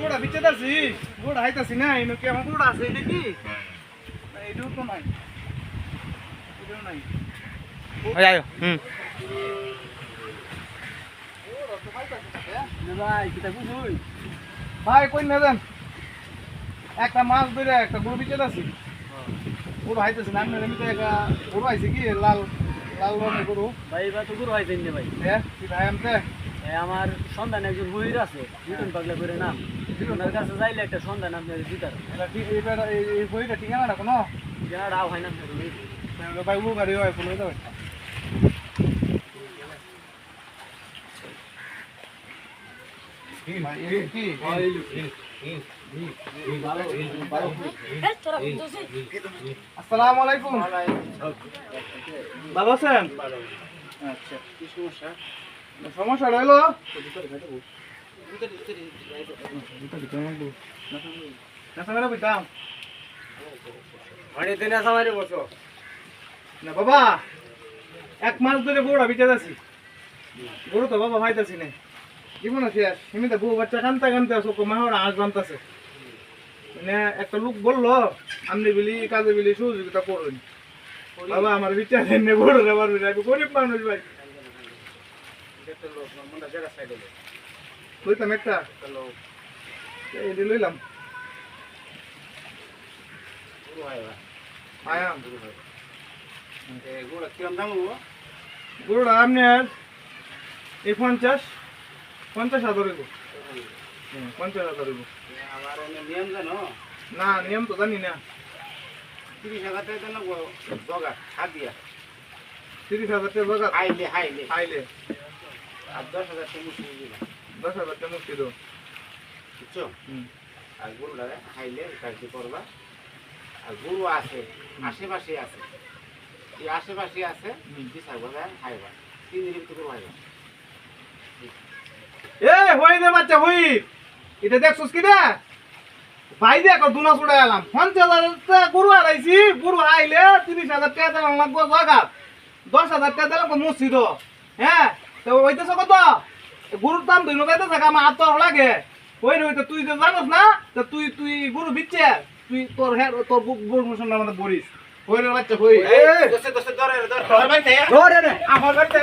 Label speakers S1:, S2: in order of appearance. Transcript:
S1: গোড়া বিচেতাছি গোড়া হাইতাছি না এনে কি আমার গোড়া আছে এটা কি এইটাও তো নাই এটাও নাই
S2: ওই আয়ো
S1: ভাই কিটা বুঝুই ভাই কই না দেন একটা মাছ ধরে একটা গরু বিচেতাছি গরু হাইতাছি না আমি এমনিতে একটা গরু আইছে কি লাল লাল রঙের গরু
S3: ভাই এবার তো গুরু হয়েছেন ভাই
S1: হ্যাঁ কি ভাই আমতে
S3: আমার সন্ধান একজন বহির আছে রিটার্ন পাগলা করে নাম ওনার কাছে যাইলে একটা সন্ধান আপনার দিতার
S1: এটা ঠিক এইবার এই বইটা ঠিকানাটা কোনো
S3: যেনারা হয় না
S1: ভাই ও গাড়ি হয় ফুল দাও আসসালামু আলাইকুম ভালো আছেন আচ্ছা কি সমস্যা সমস্যা হলো না বাবা এক মাস ধরে গরু বিচার আছি গরু তো বাবা ভাইতাছি না জীবন আছে এমনি তো বউ বাচ্চা কানতে কানতে আসো মাহর আঁশ বানতেছে মানে একটা লোক বললো আপনি বিলি কাজে বিলি সহযোগিতা করুন বাবা আমার বিচার এনে গরু রেবার গরিব মানুষ ভাই লইতাম একটা এই লইলাম আয়াম গরুটা আপনার এই 50,000 হইব 50,000 হইব না নিয়ম তো জানি না
S4: 30,000 টাকা দেন জগা হাত দিয়া
S1: 30,000 টাকা বাগাত আইলে
S4: আর 10,000 টাকা মুসলিম দিলাম
S1: 10,000 টাকা মুক্তি দাও
S4: বুঝছো আর গরু লাগে খাইলে কাজ করবা আর গরু আছে আশেপাশে আছে এই আশেপাশে আছে বিচার করবা খাইবা 3 দিন তো করবা
S1: এ হই দে বাচ্চা হই এটা দেখছস কি না ভাই দেখ দুনা ছড়া এলাম 50,000 টাকা গরু আইছি গরু আইলে 30,000 টাকা দিলাম লাগবো জায়গা 10,000 টাকা দিলাম মসজিদ হ্যাঁ তো হইতেছ কত গরুর দাম দুই নগাইতে থাকা আমার হাত তোর লাগে ওই রইতে তুই তো জানোস না তো তুই গরু বিচ্ছে তুই তোর হ্যাঁ তোর গরু মুসলমান আমাদের বলিস হই রে বাচ্চা হই
S4: দোস্তে দোস্তে ধরে ধরে
S1: আমার বাড়িতে